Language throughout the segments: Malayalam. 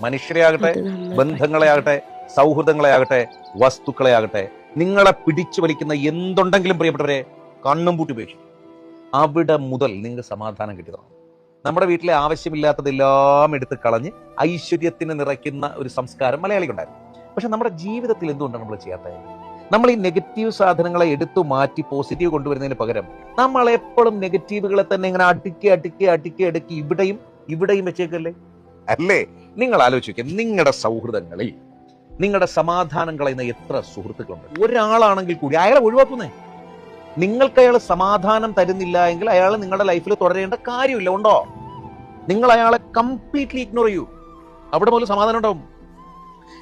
മനുഷ്യരെ ആകട്ടെ, ബന്ധങ്ങളെ ആകട്ടെ, സൗഹൃദങ്ങളെ ആകട്ടെ, വസ്തുക്കളെ ആകട്ടെ, നിങ്ങളെ പിടിച്ചു വലിക്കുന്ന എന്തുണ്ടെങ്കിലും പ്രിയപ്പെട്ടവരെ കണ്ണും പൂട്ടി ഉപേക്ഷിക്കും. അവിടെ മുതൽ നിങ്ങൾക്ക് സമാധാനം കിട്ടിയതാണ്. നമ്മുടെ വീട്ടിലെ ആവശ്യമില്ലാത്തതെല്ലാം എടുത്ത് കളഞ്ഞ് ഐശ്വര്യത്തിന് നിറയ്ക്കുന്ന ഒരു സംസ്കാരം മലയാളിക്കുണ്ടായിരുന്നു. പക്ഷെ നമ്മുടെ ജീവിതത്തിൽ എന്തുകൊണ്ടാണ് നമ്മൾ ചെയ്യാത്തത്? നമ്മൾ ഈ നെഗറ്റീവ് സാധനങ്ങളെ എടുത്തു മാറ്റി പോസിറ്റീവ് കൊണ്ടുവരുന്നതിന് പകരം നമ്മൾ എപ്പോഴും നെഗറ്റീവുകളെ തന്നെ ഇങ്ങനെ അടുക്കി ഇവിടെയും വെച്ചേക്കല്ലേ? അല്ലേ? നിങ്ങൾ ആലോചിക്കുക, നിങ്ങളുടെ സൗഹൃദങ്ങളിൽ നിങ്ങളുടെ സമാധാനം കളയുന്ന എത്ര സുഹൃത്തുക്കളുണ്ട്? ഒരാളാണെങ്കിൽ കൂടി അയാളെ ഒഴിവാക്കുന്നേ. നിങ്ങൾക്ക് അയാൾ സമാധാനം തരുന്നില്ല എങ്കിൽ അയാൾ നിങ്ങളുടെ ലൈഫിൽ തുടരേണ്ട കാര്യമില്ല. ഉണ്ടോ? നിങ്ങൾ അയാളെ കംപ്ലീറ്റ്ലി ഇഗ്നോർ ചെയ്യൂ. അവിടെ പോലും സമാധാനം ഉണ്ടാവും.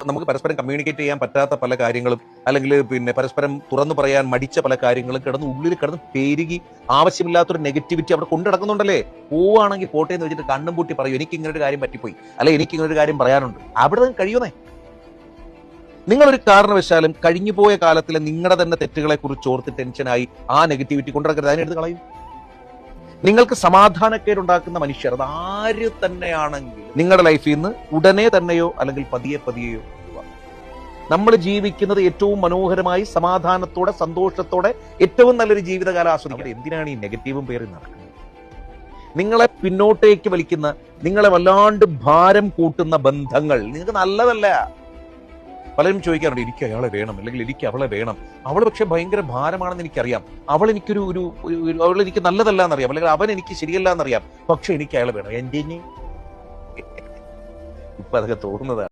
നമുക്ക് പരസ്പരം കമ്മ്യൂണിക്കേറ്റ് ചെയ്യാൻ പറ്റാത്ത പല കാര്യങ്ങളും, അല്ലെങ്കിൽ പരസ്പരം തുറന്നു പറയാൻ മടിച്ച പല കാര്യങ്ങളും ഉള്ളിൽ കിടന്ന് പെരുകി ആവശ്യമില്ലാത്തൊരു നെഗറ്റിവിറ്റി അവിടെ കൊണ്ടു നടക്കുന്നുണ്ടല്ലേ? പോവാണെങ്കിൽ പോട്ടെ എന്ന് വെച്ചിട്ട് കണ്ണും പൂട്ടി പറയൂ, എനിക്ക് ഇങ്ങനൊരു കാര്യം പറ്റിപ്പോയി, അല്ലെ എനിക്ക് ഇങ്ങനൊരു കാര്യം പറയാനുണ്ട്. അവിടെ നിന്ന് കഴിയുന്നേ. നിങ്ങളൊരു കാരണവശാലും കഴിഞ്ഞുപോയ കാലത്തിലെ നിങ്ങളുടെ തന്നെ തെറ്റുകളെ കുറിച്ച് ഓർത്ത് ടെൻഷനായി ആ നെഗറ്റിവിറ്റി കൊണ്ടുനടക്കരുത്. അതിനെടുത്ത് കളയും. നിങ്ങൾക്ക് സമാധാനക്കേടുണ്ടാക്കുന്ന മനുഷ്യർ അത് ആര് തന്നെയാണെങ്കിലും നിങ്ങളുടെ ലൈഫിൽ നിന്ന് ഉടനെ തന്നെയോ അല്ലെങ്കിൽ പതിയെയോ നമ്മൾ ജീവിക്കുന്നത് ഏറ്റവും മനോഹരമായി സമാധാനത്തോടെ സന്തോഷത്തോടെ ഏറ്റവും നല്ലൊരു ജീവിതകാലം ആസ്വദിക്കുന്നത്. എന്തിനാണ് ഈ നെഗറ്റീവും പേര് നടക്കുന്നത്? നിങ്ങളെ പിന്നോട്ടേക്ക് വലിക്കുന്ന, നിങ്ങളെ വല്ലാണ്ട് ഭാരം കൂട്ടുന്ന ബന്ധങ്ങൾ നിങ്ങൾക്ക് നല്ലതല്ല. പലരും ചോദിക്കാറുണ്ട്, എനിക്ക് അയാളെ വേണം, അല്ലെങ്കിൽ എനിക്ക് അവളെ വേണം. അവൾ പക്ഷെ ഭയങ്കര ഭാരമാണെന്ന് എനിക്കറിയാം, അവൾ എനിക്ക് നല്ലതല്ല എന്നറിയാം, അല്ലെങ്കിൽ അവൻ എനിക്ക് ശരിയല്ല എന്നറിയാം, പക്ഷെ എനിക്ക് അയാളെ വേണം. എന്റെ ഇപ്പൊ അതൊക്കെ തോന്നുന്നതാണ്.